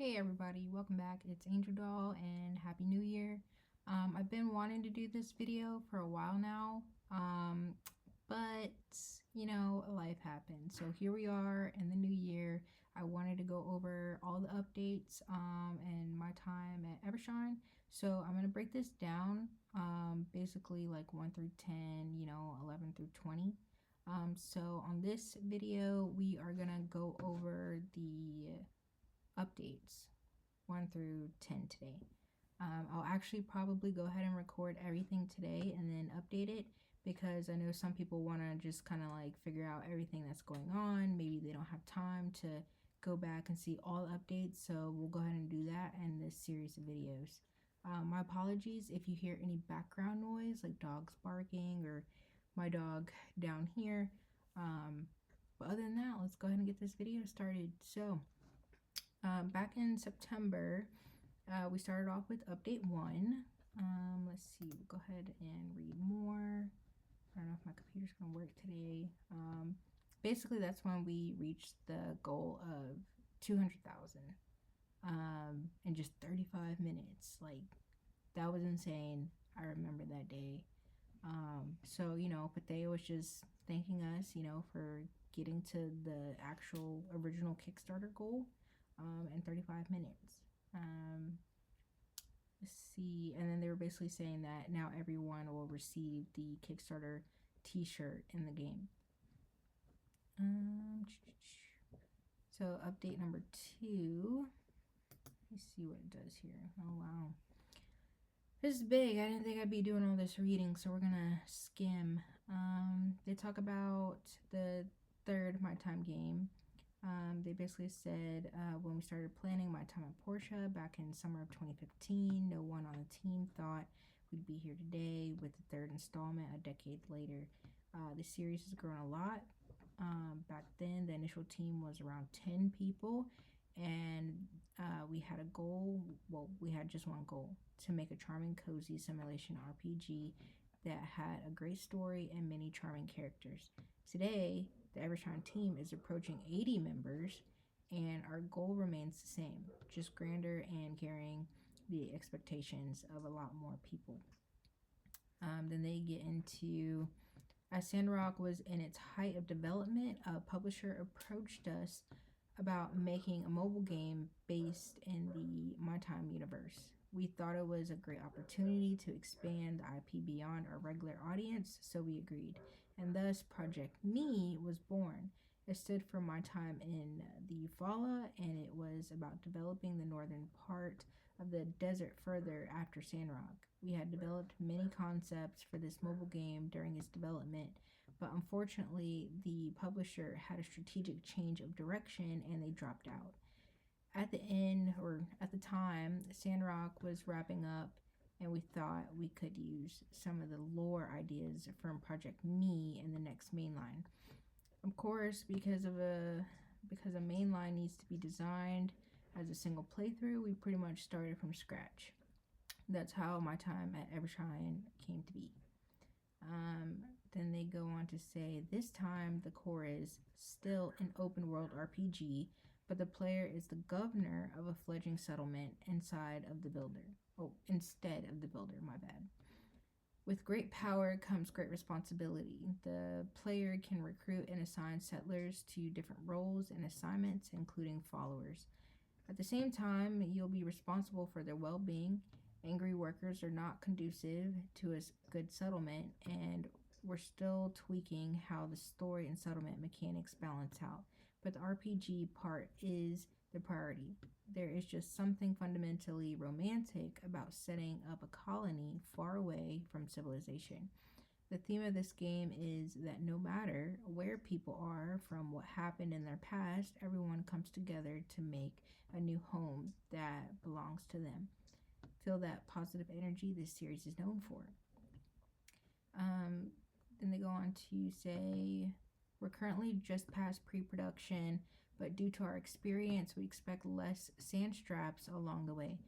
Hey everybody, welcome back. It's Angel Doll and Happy New Year. I've been wanting to do this video for a while now, but life happened. So here we are in the new year. I wanted to go over all the updates and my time at Evershine. So I'm going to break this down basically like 1 through 10, 11 through 20. So on this video, we are going to go over the updates 1 through 10 today. I'll actually probably go ahead and record everything today and then update it because I know some people want to just kind of like figure out everything that's going on. Maybe they don't have time to go back and see all updates, so we'll go ahead and do that in this series of videos. My apologies if you hear any background noise like dogs barking or my dog down here. But other than that, let's go ahead and get this video started. So back in September, we started off with update 1. Let's see, we'll go ahead and read more. I don't know if my computer's gonna work today. Basically, that's when we reached the goal of 200,000 in just 35 minutes. Like, that was insane. I remember that day. So, Pathea was just thanking us, for getting to the actual original Kickstarter goal in 35 minutes. Let's see, and then they were basically saying that now everyone will receive the Kickstarter t-shirt in the game. So update number 2. Let's see what it does here. Oh wow, this is big. I didn't think I'd be doing all this reading, so we're gonna skim. They talk about the third My Time game. They basically said when we started planning My Time at Portia back in summer of 2015, no one on the team thought we'd be here today with the third installment a decade later. The series has grown a lot. Back then, the initial team was around 10 people, and we had a goal. Well, we had just one goal: to make a charming, cozy simulation RPG that had a great story and many charming characters. Today, the Evershine team is approaching 80 members, and our goal remains the same, just grander and carrying the expectations of a lot more people. Then they get into, as Sandrock was in its height of development, a publisher approached us about making a mobile game based in the My Time universe. We thought it was a great opportunity to expand the IP beyond our regular audience, so we agreed. And thus, Project Me was born. It stood for My Time in the Eufaula, and it was about developing the northern part of the desert further after Sandrock. We had developed many concepts for this mobile game during its development, but unfortunately, the publisher had a strategic change of direction and they dropped out. At the time, Sandrock was wrapping up, and we thought we could use some of the lore ideas from Project Me in the next mainline. Of course, because a mainline needs to be designed as a single playthrough, we pretty much started from scratch. That's how My Time at Evershine came to be. Then they go on to say, this time the core is still an open world RPG, but the player is the governor of a fledgling settlement instead of the builder, my bad. With great power comes great responsibility. The player can recruit and assign settlers to different roles and assignments, including followers. At the same time, you'll be responsible for their well-being. Angry workers are not conducive to a good settlement, and we're still tweaking how the story and settlement mechanics balance out. But the RPG part is the priority. There is just something fundamentally romantic about setting up a colony far away from civilization. The theme of this game is that no matter where people are from what happened in their past, everyone comes together to make a new home that belongs to them. Feel that positive energy this series is known for. Then they go on to say, we're currently just past pre-production, but due to our experience, we expect less sand straps along the way.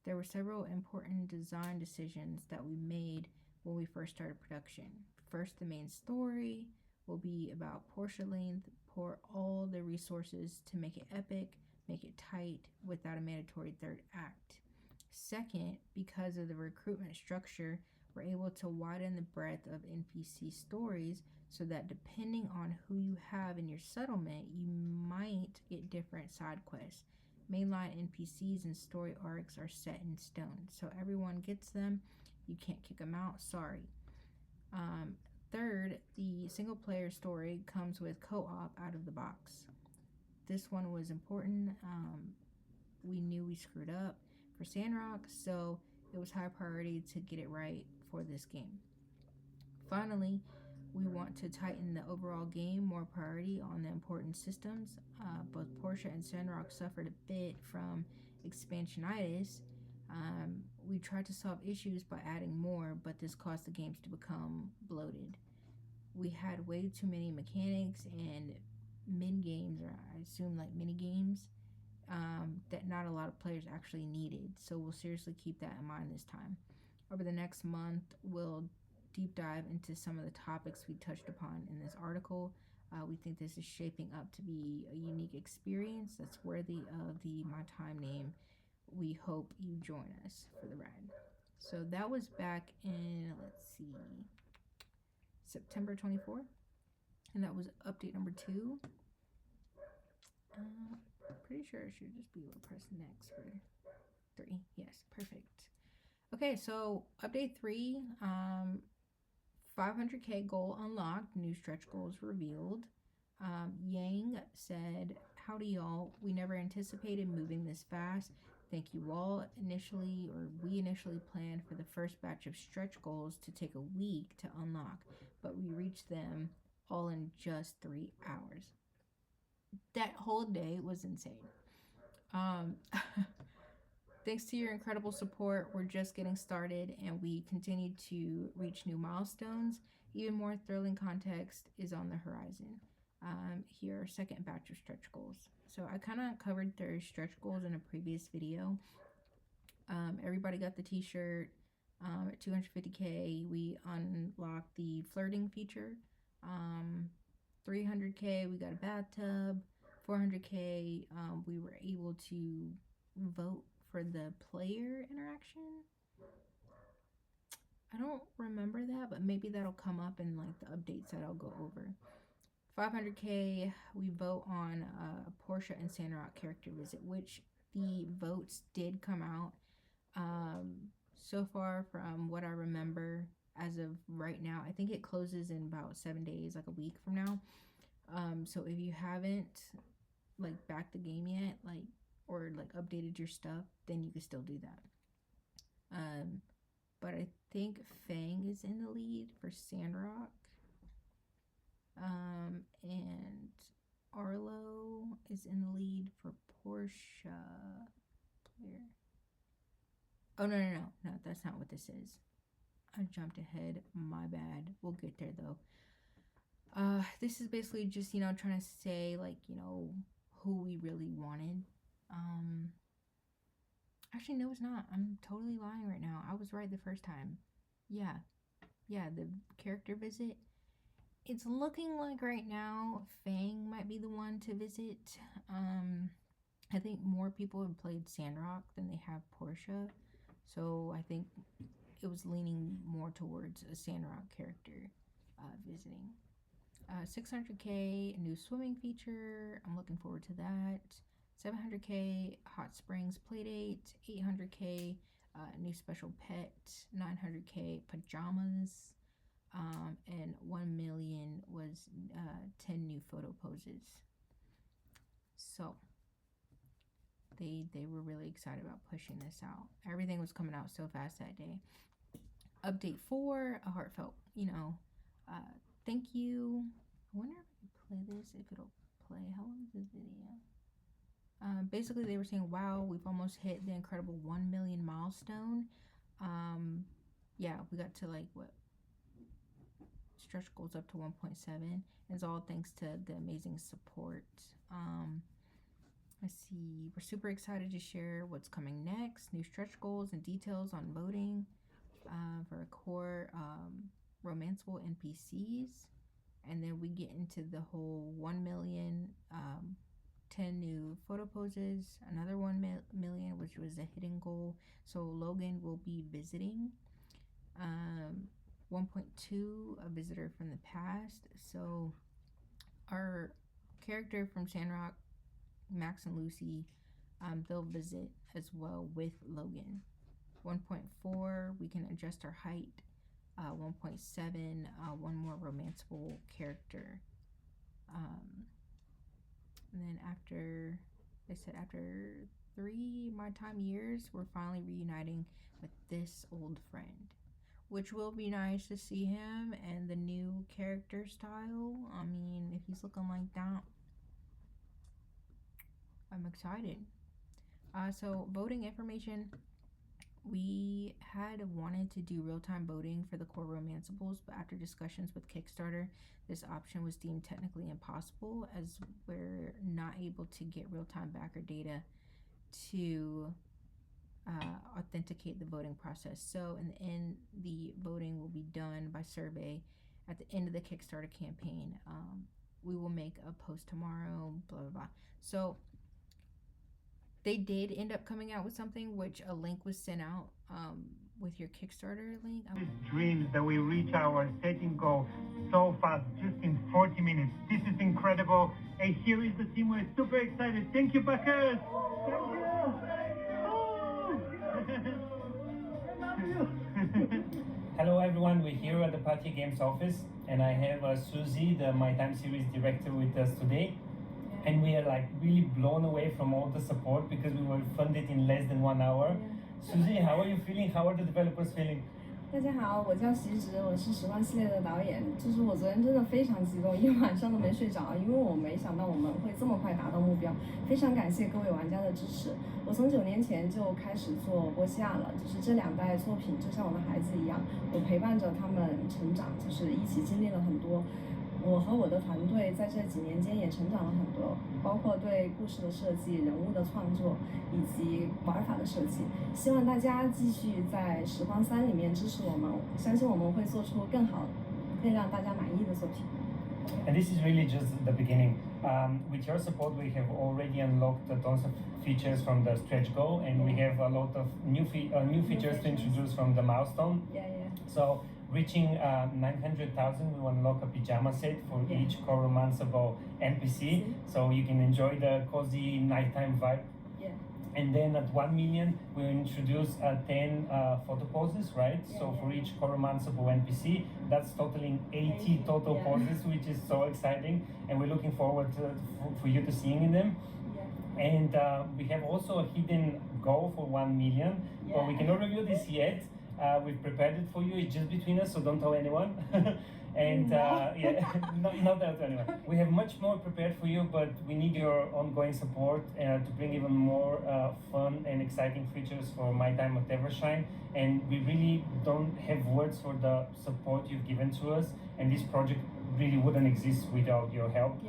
There were several important design decisions that we made when we first started production. First, the main story will be about Portia Lane. Pour all the resources to make it epic, make it tight without a mandatory third act. Second, because of the recruitment structure, we're able to widen the breadth of NPC stories so that depending on who you have in your settlement, you might get different side quests. Mainline NPCs and story arcs are set in stone, so everyone gets them. You can't kick them out, sorry. Third, the single player story comes with co-op out of the box. This one was important. We knew we screwed up for Sandrock, so it was high priority to get it right for this game. Finally, we want to tighten the overall game, more priority on the important systems. Both Portia and Sandrock suffered a bit from expansionitis. We tried to solve issues by adding more, but this caused the games to become bloated. We had way too many mechanics and min games, or I assume like mini games, that not a lot of players actually needed. So we'll seriously keep that in mind this time. Over the next month, we'll deep dive into some of the topics we touched upon in this article. We think this is shaping up to be a unique experience that's worthy of the My Time name. We hope you join us for the ride. So that was back in, let's see, September 24th. And that was update number 2. Pretty sure it should just be able to press next for 3. Yes, perfect. Okay, so update 3, 500k goal unlocked, new stretch goals revealed. Yang said, howdy y'all, we never anticipated moving this fast. Thank you all. We initially planned for the first batch of stretch goals to take a week to unlock, but we reached them all in just 3 hours. That whole day was insane. Thanks to your incredible support, we're just getting started and we continue to reach new milestones. Even more thrilling context is on the horizon. Here are second batch of stretch goals. So I kind of covered their stretch goals in a previous video. Everybody got the t-shirt. At 250k, we unlocked the flirting feature. 300k, we got a bathtub. 400k, we were able to vote for the player interaction. I don't remember that, but maybe that'll come up in like the updates that I'll go over. 500k, we vote on a Portia and Sandrock character visit, which the votes did come out. So far, from what I remember, as of right now, I think it closes in about 7 days, like a week from now. So if you haven't like backed the game yet, or updated your stuff, then you can still do that. But I think Fang is in the lead for Sandrock. And Arlo is in the lead for Portia player. Oh, no, that's not what this is. I jumped ahead, my bad. We'll get there though. This is basically just, trying to say who we really wanted. Actually, no, it's not. I'm totally lying right now. I was right the first time. Yeah, the character visit. It's looking like right now Fang might be the one to visit. I think more people have played Sandrock than they have Portia, so I think it was leaning more towards a Sandrock character visiting. 600k new swimming feature. I'm looking forward to that. 700k hot springs playdate. 800k new special pet. 900k pajamas. And 1 million was 10 new photo poses. So they were really excited about pushing this out. Everything was coming out so fast that day. Update 4, a heartfelt, thank you. I wonder if I can play this, if it'll play. How long is this video? Basically, they were saying, wow, we've almost hit the incredible 1 million milestone. Yeah, we got to stretch goals up to 1.7. It's all thanks to the amazing support. Let's see. We're super excited to share what's coming next. New stretch goals and details on voting for a core romanceable NPCs. And then we get into the whole 1 million 10 new photo poses, another 1 million, which was a hidden goal. So Logan will be visiting. 1.2, a visitor from the past. So our character from Sandrock, Max and Lucy, they'll visit as well with Logan. 1.4, we can adjust our height. 1.7, one more romanceable character. And then after 3 My Time years, we're finally reuniting with this old friend, which will be nice to see him and the new character style. I mean, if he's looking like that, I'm excited. So voting information, we had wanted to do real-time voting for the core romanceables, but after discussions with Kickstarter, this option was deemed technically impossible, as we're not able to get real-time backer data to authenticate the voting process. So in the end, the voting will be done by survey at the end of the Kickstarter campaign. We will make a post tomorrow, blah blah blah. So they did end up coming out with something, which a link was sent out with your Kickstarter link. This dream that we reach our setting goal so fast, just in 40 minutes. This is incredible. And here is the team. We're super excited. Thank you, backers. Thank you. Hello everyone, we're here at the Party Games office and I have Susie, the My Time series director, with us today. And we are like really blown away from all the support because we were funded in less than 1 hour. Susie, how are you feeling? How are the developers feeling? 大家好，我叫席直，我是时光系列的导演。就是我昨天真的非常激动，一晚上都没睡着，因为我没想到我们会这么快达到目标。非常感谢各位玩家的支持。我从9年前就开始做波西亚了，就是这2代作品就像我的孩子一样，我陪伴着他们成长，就是一起经历了很多。我和我的团队在这几年间也成长了很多，包括对故事的设计、人物的创作以及玩法的设计。希望大家继续在时光3里面支持我们，相信我们会做出更好、可以让大家满意的作品。And this is really just the beginning. With your support, we have already unlocked tons of features from the stretch goal, and we have a lot of new features to introduce from the milestone. Yeah. So reaching 900,000, we will unlock a pajama set for each core romanceable NPC, so you can enjoy the cozy nighttime vibe. And then at 1 million, we'll introduce 10 photo poses, right? So for each core romanceable NPC, that's totaling 80 total poses, which is so exciting. And we're looking forward for you to seeing in them. And we have also a hidden goal for 1 million, but we cannot reveal this yet. We've prepared it for you. It's just between us, so don't tell anyone. And not tell anyone. We have much more prepared for you, but we need your ongoing support to bring even more fun and exciting features for My Time at Evershine. And we really don't have words for the support you've given to us. And this project really wouldn't exist without your help.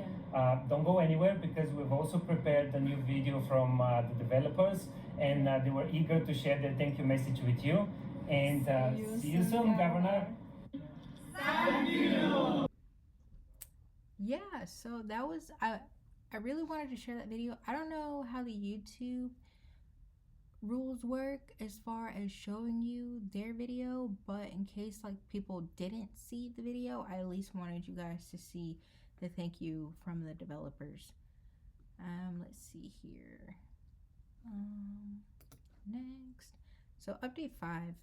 Don't go anywhere, because we've also prepared a new video from the developers, and they were eager to share their thank you message with you. And see you soon, Governor. Thank you. Yeah, so that was I really wanted to share that video. I don't know how the YouTube rules work as far as showing you their video, but in case like people didn't see the video, I at least wanted you guys to see the thank you from the developers. Let's see here. Next. So update 5.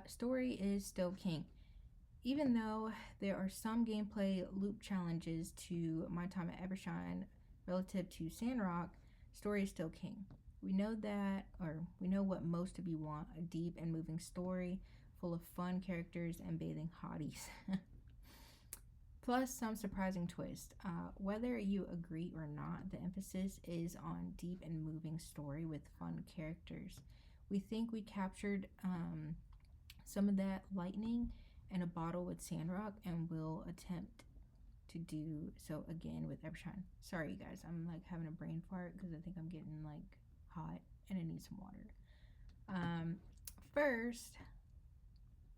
Story is still king. Even though there are some gameplay loop challenges to My Time at Evershine relative to Sandrock, story is still king. We know what most of you want: a deep and moving story full of fun characters and bathing hotties. Plus some surprising twist. Whether you agree or not, the emphasis is on deep and moving story with fun characters. We think we captured some of that lightning in a bottle with Sandrock, and we'll attempt to do so again with Evershine. Sorry you guys, I'm like having a brain fart because I think I'm getting like hot and I need some water. First,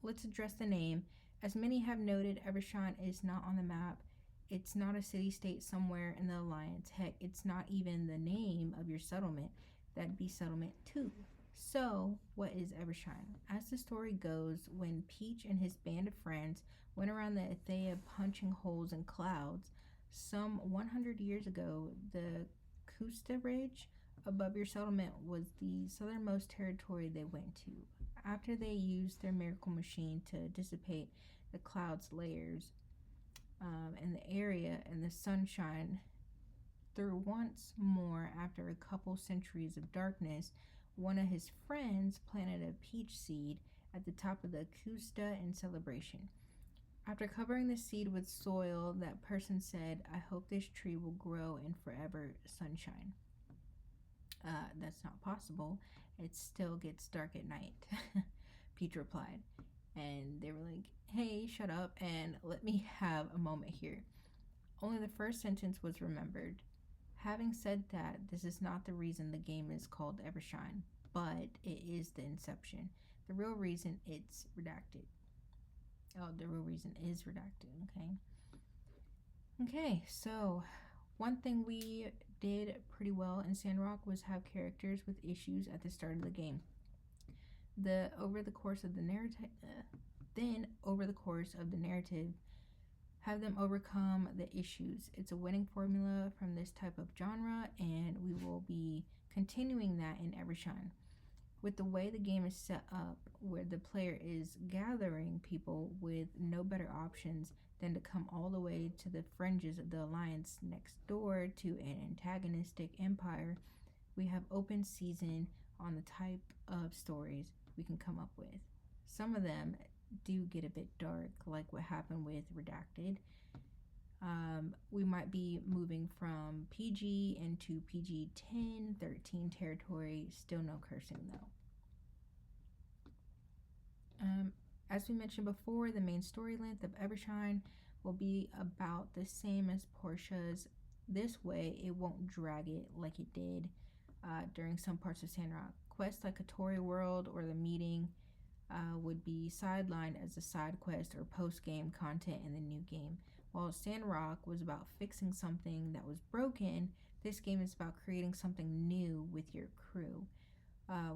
let's address the name. As many have noted, Evershine is not on the map It's not a city-state somewhere in the Alliance. Heck, it's not even the name of your settlement. That'd be Settlement 2. So, what is Evershine? As the story goes, when Peach and his band of friends went around the Athea punching holes in clouds, some 100 years ago, the Kusta Ridge above your settlement was the southernmost territory they went to. After they used their miracle machine to dissipate the cloud's layers in the area, and the sunshine through once more, after a couple centuries of darkness, one of his friends planted a peach seed at the top of the Kusta in celebration. After covering the seed with soil, that person said, "I hope this tree will grow in forever sunshine." That's not possible. It still gets dark at night, Peach replied. And they were like, "Hey, shut up and let me have a moment here." Only the first sentence was remembered. Having said that, this is not the reason the game is called Evershine, but it is the inception. The real reason it's redacted. Oh, the real reason is redacted, okay? Okay, so one thing we did pretty well in Sandrock was have characters with issues at the start of the game. Over the course of the narrative, have them overcome the issues. It's a winning formula from this type of genre, and we will be continuing that in Evershine. With the way the game is set up, where the player is gathering people with no better options than to come all the way to the fringes of the Alliance next door to an antagonistic empire, we have open season on the type of stories we can come up with. Some of them do get a bit dark, like what happened with Redacted. We might be moving from PG into PG-10, 13 territory, still no cursing though. As we mentioned before, the main story length of Evershine will be about the same as Portia's. This way, it won't drag it like it did during some parts of Sandrock. Quests like Katori World or the meeting would be sidelined as a side quest or post-game content in the new game. While Sandrock was about fixing something that was broken, this game is about creating something new with your crew.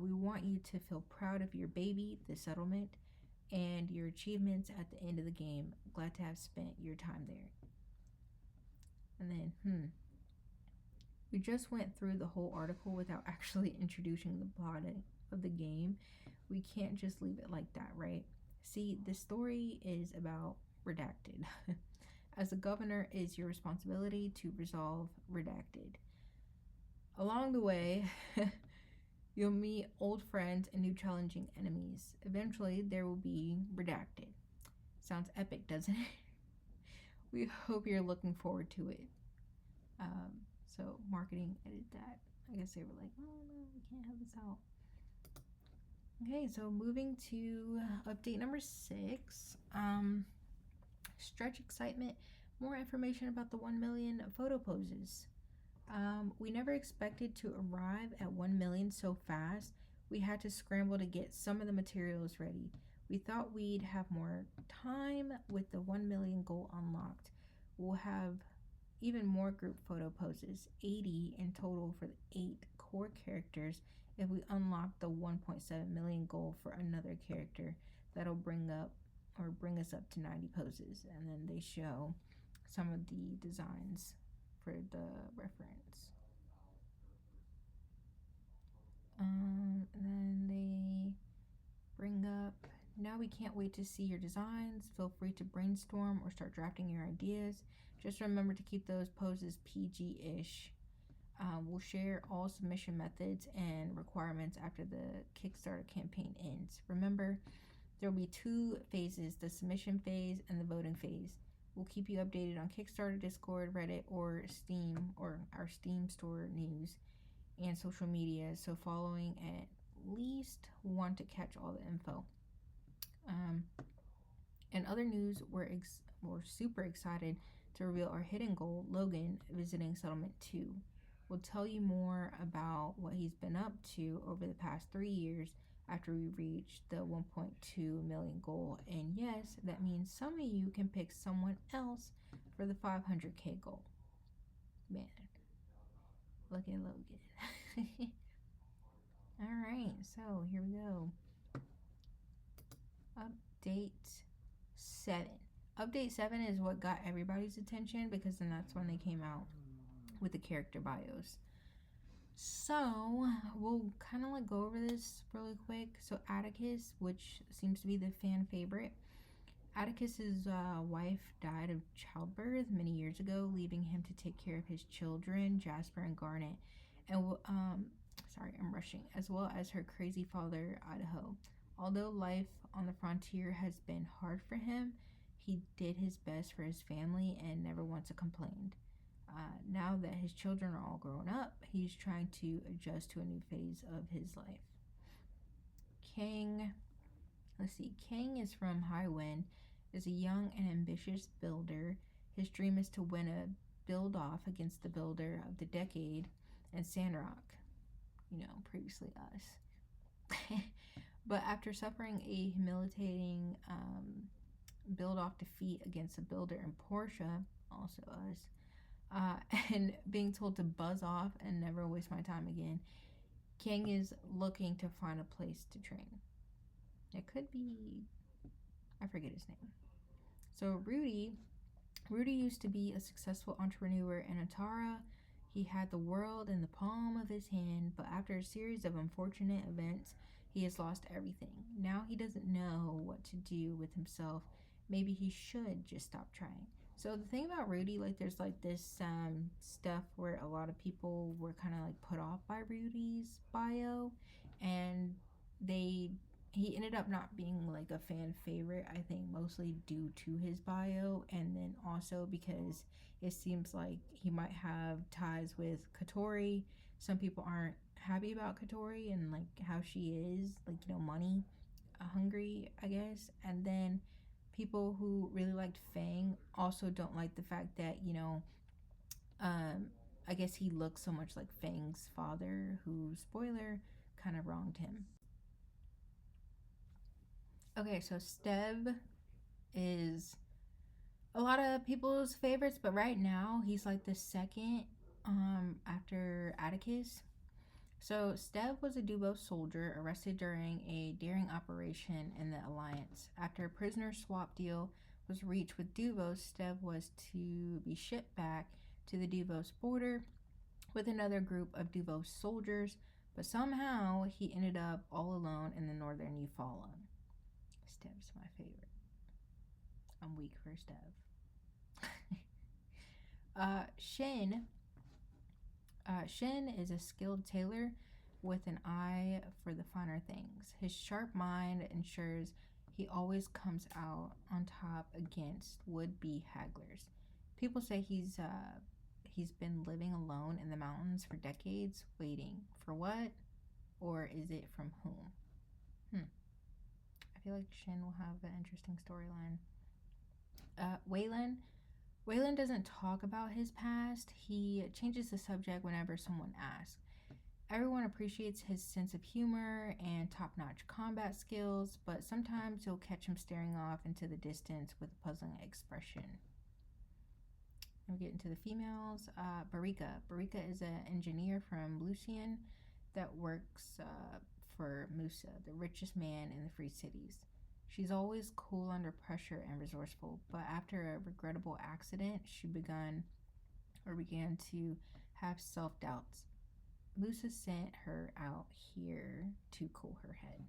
We want you to feel proud of your baby, the settlement, and your achievements at the end of the game. Glad to have spent your time there. And then, we just went through the whole article without actually introducing the plot of the game. We can't just leave it like that, right? See, the story is about Redacted. As a governor, it is your responsibility to resolve Redacted. Along the way, you'll meet old friends and new challenging enemies. Eventually, there will be Redacted. Sounds epic, doesn't it? We hope you're looking forward to it. So marketing edited that. I guess they were like, "Oh no, we can't have this out." Okay, so moving to update number 6. Stretch excitement. More information about the 1 million photo poses. We never expected to arrive at 1 million so fast. We had to scramble to get some of the materials ready. We thought we'd have more time with the 1 million goal unlocked. We'll have even more group photo poses, 80 in total for the 8 core characters if we unlock the 1.7 million goal for another character. That'll bring us up to 90 poses, and then they show some of the designs for the reference. And then they bring up, now we can't wait to see your designs. Feel free to brainstorm or start drafting your ideas. Just remember to keep those poses PG-ish. We'll share all submission methods and requirements after the Kickstarter campaign ends. Remember, there will be 2 phases, the submission phase and the voting phase. We'll keep you updated on Kickstarter, Discord, Reddit, or Steam, or our Steam store news and social media. So following at least one to catch all the info. And other news, we're super excited to reveal our hidden goal, Logan, visiting Settlement 2. We'll tell you more about what he's been up to over the past 3 years after we reach the 1.2 million goal. And yes, that means some of you can pick someone else for the 500K goal. Man, look at Logan. All right, so here we go. Update 7. Update 7 is what got everybody's attention because then that's when they came out with the character bios. So we'll kind of like go over this really quick. So Atticus, which seems to be the fan favorite, Atticus's wife died of childbirth many years ago, leaving him to take care of his children, Jasper and Garnet, and sorry, I'm rushing, as well as her crazy father, Idaho. Although life on the frontier has been hard for him, he did his best for his family and never once complained. Now that his children are all grown up, he's trying to adjust to a new phase of his life. King is from Highwind, is a young and ambitious builder. His dream is to win a build-off against the builder of the decade and Sandrock, previously us. But after suffering a humiliating build-off defeat against a builder in Portia, also us, and being told to buzz off and never waste my time again, King is looking to find a place to train. It could be, I forget his name. So Rudy used to be a successful entrepreneur in Atara. He had the world in the palm of his hand, but after a series of unfortunate events, he has lost everything. Now he doesn't know what to do with himself. Maybe he should just stop trying. So the thing about Rudy, like there's like this stuff where a lot of people were kind of like put off by Rudy's bio, and he ended up not being like a fan favorite, I think mostly due to his bio, and then also because it seems like he might have ties with Katori. Some people aren't happy about Katori and like how she is, like, money hungry, I guess. And then people who really liked Fang also don't like the fact that, I guess he looks so much like Fang's father, who, spoiler, kind of wronged him. Okay, so Steb is a lot of people's favorites, but right now he's like the second after Atticus. So Steb was a Dubos soldier arrested during a daring operation in the Alliance. After a prisoner swap deal was reached with Dubos, Steb was to be shipped back to the Dubos border with another group of Dubos soldiers, but somehow he ended up all alone in the northern Eufaula. Steb's my favorite. I'm weak for Steb. Shin is a skilled tailor with an eye for the finer things. His sharp mind ensures he always comes out on top against would-be hagglers. People say he's been living alone in the mountains for decades, waiting for what? Or is it from whom? I feel like Shin will have an interesting storyline. Waylon doesn't talk about his past. He changes the subject whenever someone asks. Everyone appreciates his sense of humor and top-notch combat skills, but sometimes you'll catch him staring off into the distance with a puzzling expression. And we get into the females. Barika is an engineer from Lucian that works for Musa, the richest man in the Free Cities. She's always cool under pressure and resourceful, but after a regrettable accident, she began to have self-doubts. Musa sent her out here to cool her head.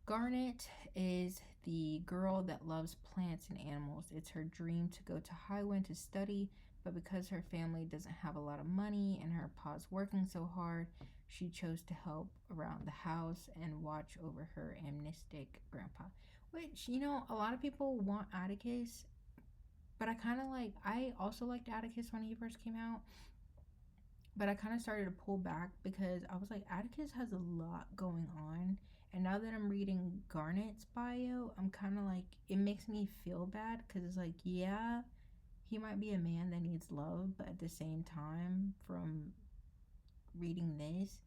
Garnet is the girl that loves plants and animals. It's her dream to go to Highwind to study, but because her family doesn't have a lot of money and her pa's working so hard, she chose to help around the house and watch over her amnestic grandpa. Which, a lot of people want Atticus, but I also liked Atticus when he first came out, but I kind of started to pull back because I was like, Atticus has a lot going on, and now that I'm reading Garnet's bio, I'm kind of like, it makes me feel bad because it's like, yeah, he might be a man that needs love, but at the same time, from reading this,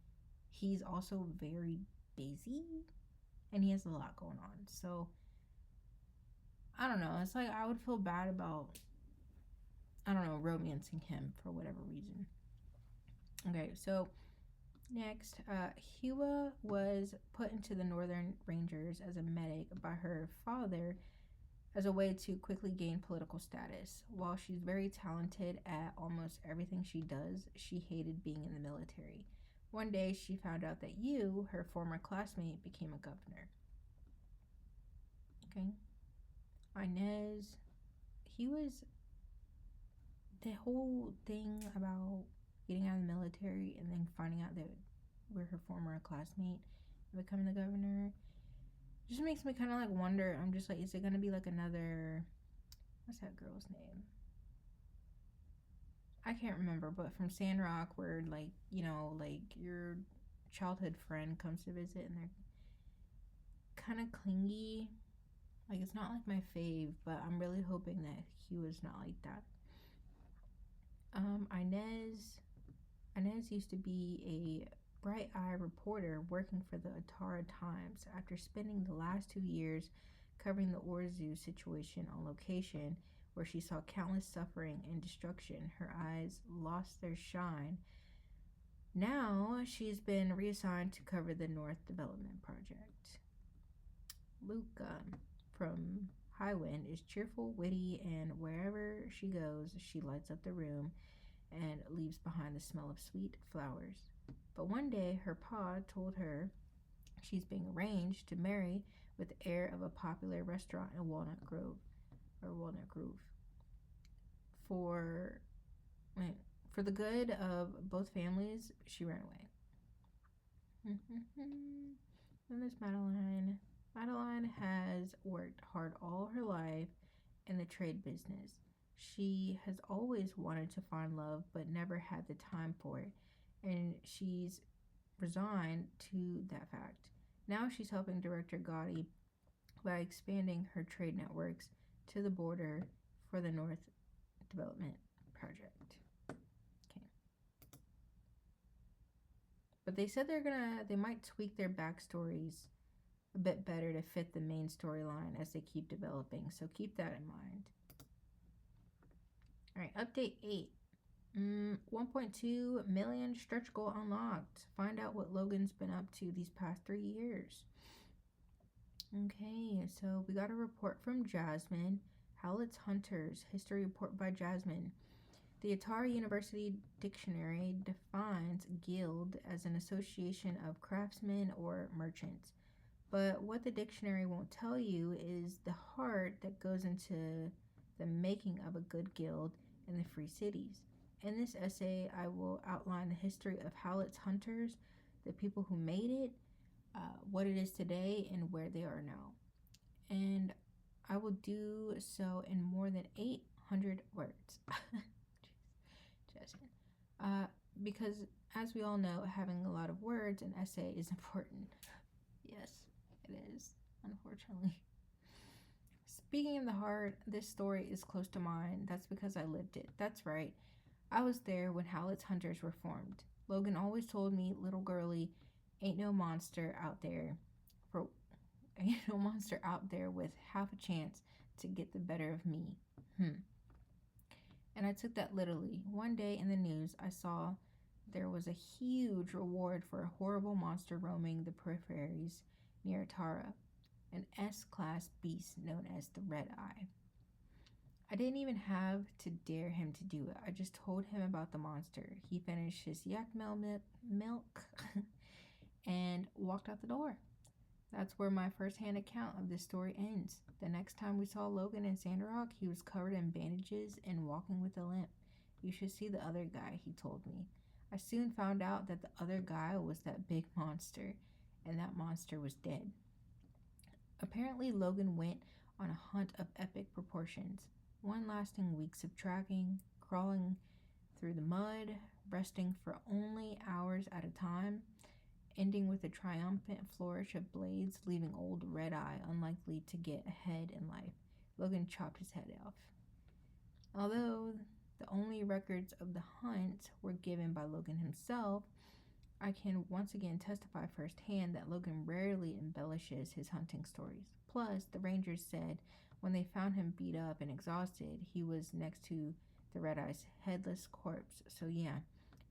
he's also very busy and he has a lot going on. So I don't know. It's like I would feel bad about, I don't know, romancing him for whatever reason. Okay, so next, Hua was put into the Northern Rangers as a medic by her father as a way to quickly gain political status. While she's very talented at almost everything she does, she hated being in the military. One day, she found out that Yu, her former classmate, became a governor. Okay. Inez, he was the whole thing about getting out of the military and then finding out that we're her former classmate and becoming the governor just makes me kind of like wonder. I'm just like, is it gonna be like another, what's that girl's name? I can't remember, but from Sandrock, where like, you know, like your childhood friend comes to visit and they're kind of clingy. Like, it's not like my fave, but I'm really hoping that he was not like that. Inez used to be a bright eye reporter working for the Atara Times. After spending the last 2 years covering the Orzu situation on location, where she saw countless suffering and destruction, her eyes lost their shine. Now she's been reassigned to cover the North Development Project. Luca from Highwind is cheerful, witty, and wherever she goes, she lights up the room and leaves behind the smell of sweet flowers. But one day, her pa told her she's being arranged to marry with the heir of a popular restaurant in Walnut Grove. For the good of both families, she ran away. Then there's Madeline. Madeline has worked hard all her life in the trade business. She has always wanted to find love but never had the time for it, and she's resigned to that fact. Now she's helping director Gotti by expanding her trade networks to the border for the North Development Project. Okay. But they said they might tweak their backstories a bit better to fit the main storyline as they keep developing, so keep that in mind. Alright, update 8. 1.2 million stretch goal unlocked. Find out what Logan's been up to these past 3 years. Okay, so we got a report from Jasmine. Howlett's Hunters, history report by Jasmine. The Atari University Dictionary defines guild as an association of craftsmen or merchants. But what the dictionary won't tell you is the heart that goes into the making of a good guild in the free cities. In this essay, I will outline the history of Howlett's Hunters, the people who made it, what it is today, and where they are now. And I will do so in more than 800 words. Jasmine. Because, as we all know, having a lot of words in essay is important. Yes, it is, unfortunately. Speaking of the heart, this story is close to mine. That's because I lived it. That's right. I was there when Howlett's Hunters were formed. Logan always told me, little girlie, ain't no monster out there with half a chance to get the better of me. And I took that literally. One day in the news, I saw there was a huge reward for a horrible monster roaming the prairies near Tara, an S-class beast known as the Red Eye. I didn't even have to dare him to do it. I just told him about the monster. He finished his yak milk and walked out the door. That's where my first-hand account of this story ends. The next time we saw Logan in Sandrock, he was covered in bandages and walking with a limp. You should see the other guy, he told me. I soon found out that the other guy was that big monster, and that monster was dead. Apparently, Logan went on a hunt of epic proportions, one lasting weeks of tracking, crawling through the mud, resting for only hours at a time, ending with a triumphant flourish of blades, leaving old Red Eye unlikely to get ahead in life. Logan chopped his head off. Although the only records of the hunt were given by Logan himself, I can once again testify firsthand that Logan rarely embellishes his hunting stories. Plus, the Rangers said when they found him beat up and exhausted, he was next to the Red Eye's headless corpse. So, yeah,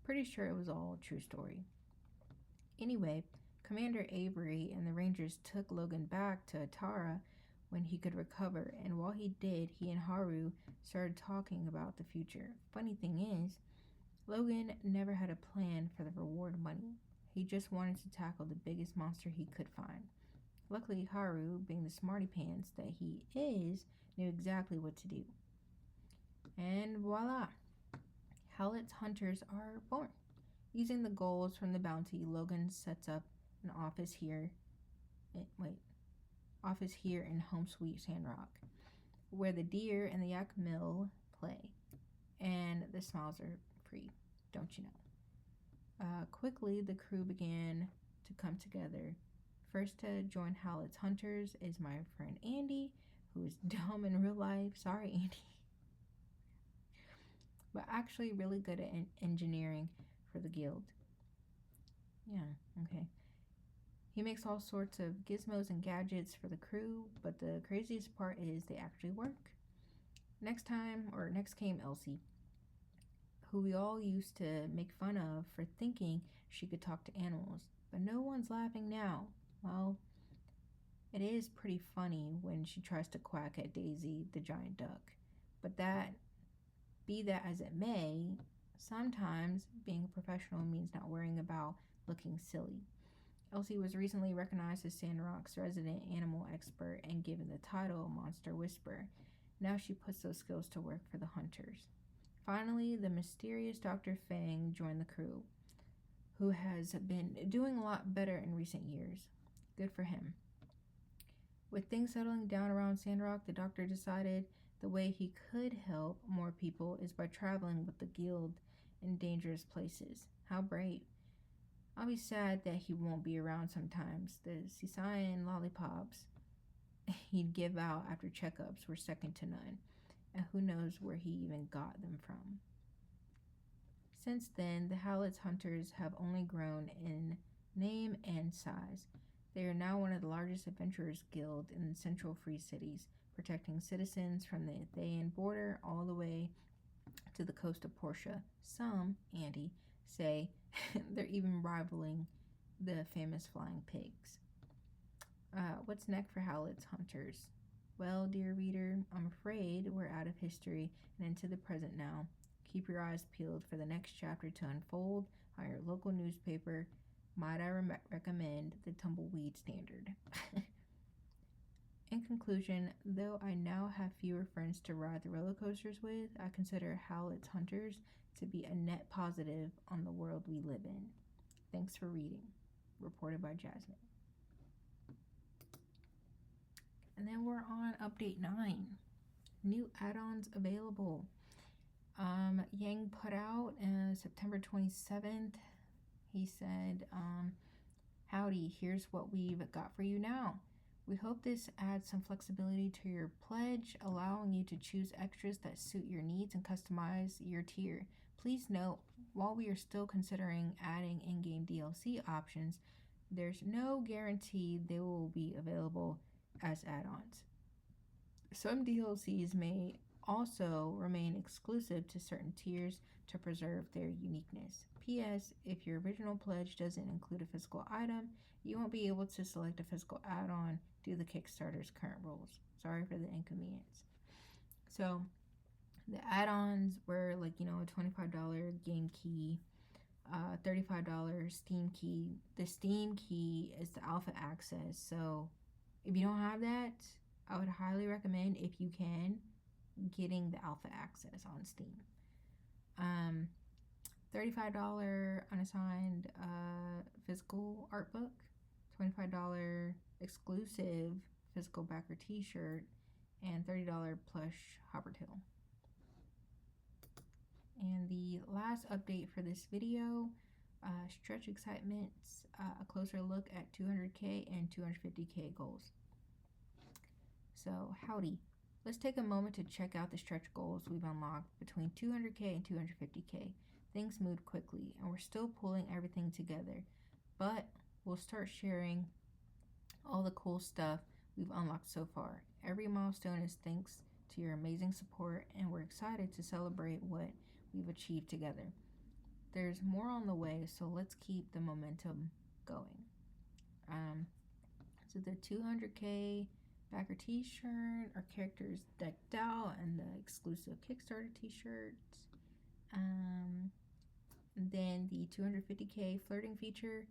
pretty sure it was all a true story. Anyway, Commander Avery and the Rangers took Logan back to Atara when he could recover, and while he did, he and Haru started talking about the future. Funny thing is, Logan never had a plan for the reward money. He just wanted to tackle the biggest monster he could find. Luckily, Haru, being the smarty pants that he is, knew exactly what to do. And voila! Howlett's hunters are born. Using the goals from the bounty, Logan sets up an office here in Home Sweet Sandrock, where the deer and the yak mill play, and the smiles are free, don't you know? Quickly, the crew began to come together. First to join Howlett's hunters is my friend Andy, who is dumb in real life. Sorry, Andy. But actually really good at engineering for the guild. Yeah, okay. He makes all sorts of gizmos and gadgets for the crew, but the craziest part is they actually work. Next came Elsie, who we all used to make fun of for thinking she could talk to animals, but no one's laughing now. Well, it is pretty funny when she tries to quack at Daisy, the giant duck, but be that as it may, sometimes being a professional means not worrying about looking silly. Elsie was recently recognized as Sandrock's resident animal expert and given the title Monster Whisperer. Now she puts those skills to work for the hunters. Finally, the mysterious Dr. Fang joined the crew, who has been doing a lot better in recent years. Good for him. With things settling down around Sandrock, the doctor decided the way he could help more people is by traveling with the guild in dangerous places. How brave. I'll be sad that he won't be around sometimes. The Sisayan lollipops he'd give out after checkups were second to none, and who knows where he even got them from. Since then, the Howlett's hunters have only grown in name and size. They are now one of the largest adventurers guild in the Central Free Cities, protecting citizens from the Thayan border all the way to the coast of Portia. Some, Andy, say they're even rivaling the famous flying pigs. What's next for Howlett's hunters? Well, dear reader, I'm afraid we're out of history and into the present now. Keep your eyes peeled for the next chapter to unfold on your local newspaper. Might I recommend the Tumbleweed Standard? In conclusion, though I now have fewer friends to ride the roller coasters with, I consider Howlett's Hunters to be a net positive on the world we live in. Thanks for reading. Reported by Jasmine. And then we're on update 9. New add-ons available. Yang put out September 27th. He said, howdy, here's what we've got for you now. We hope this adds some flexibility to your pledge, allowing you to choose extras that suit your needs and customize your tier. Please note, while we are still considering adding in-game DLC options, there's no guarantee they will be available as add-ons. Some DLCs may also remain exclusive to certain tiers to preserve their uniqueness. P.S. If your original pledge doesn't include a physical item, you won't be able to select a physical add-on due to the Kickstarter's current rules. Sorry for the inconvenience. So, the add-ons were a $25 game key, $35 Steam key. The Steam key is the alpha access. So, if you don't have that, I would highly recommend, if you can, getting the alpha access on Steam. $35 unassigned physical art book, $25 exclusive physical backer t-shirt, and $30 plush hopper tail. And the last update for this video, Stretch Excitement's a closer look at 200k and 250k goals. So, howdy. Let's take a moment to check out the stretch goals we've unlocked between 200k and 250k. things moved quickly and we're still pulling everything together, but we'll start sharing all the cool stuff we've unlocked so far. Every milestone is thanks to your amazing support, and we're excited to celebrate what we've achieved together. There's more on the way, so let's keep the momentum going. So the 200K backer t-shirt, our characters decked out, and the exclusive Kickstarter t-shirts. And then the 250K flirting feature.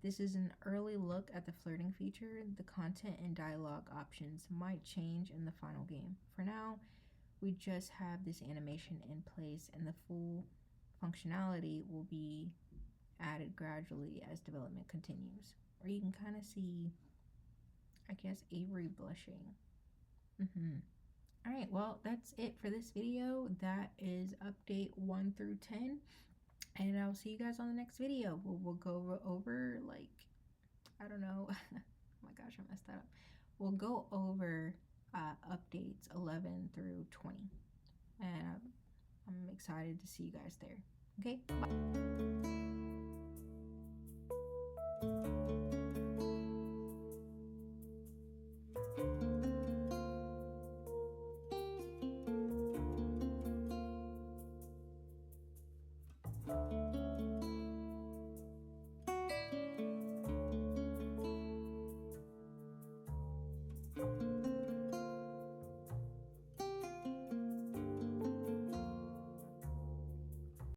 This is an early look at the flirting feature. The content and dialogue options might change in the final game. For now, we just have this animation in place, and the full functionality will be added gradually as development continues. Or you can kind of see, I guess, Avery blushing. All right, well, that's it for this video. That is update 1 through 10. And I'll see you guys on the next video. We'll go over, like, I don't know. Oh my gosh, I messed that up. We'll go over updates 11 through 20. And I'm excited to see you guys there. Okay, bye.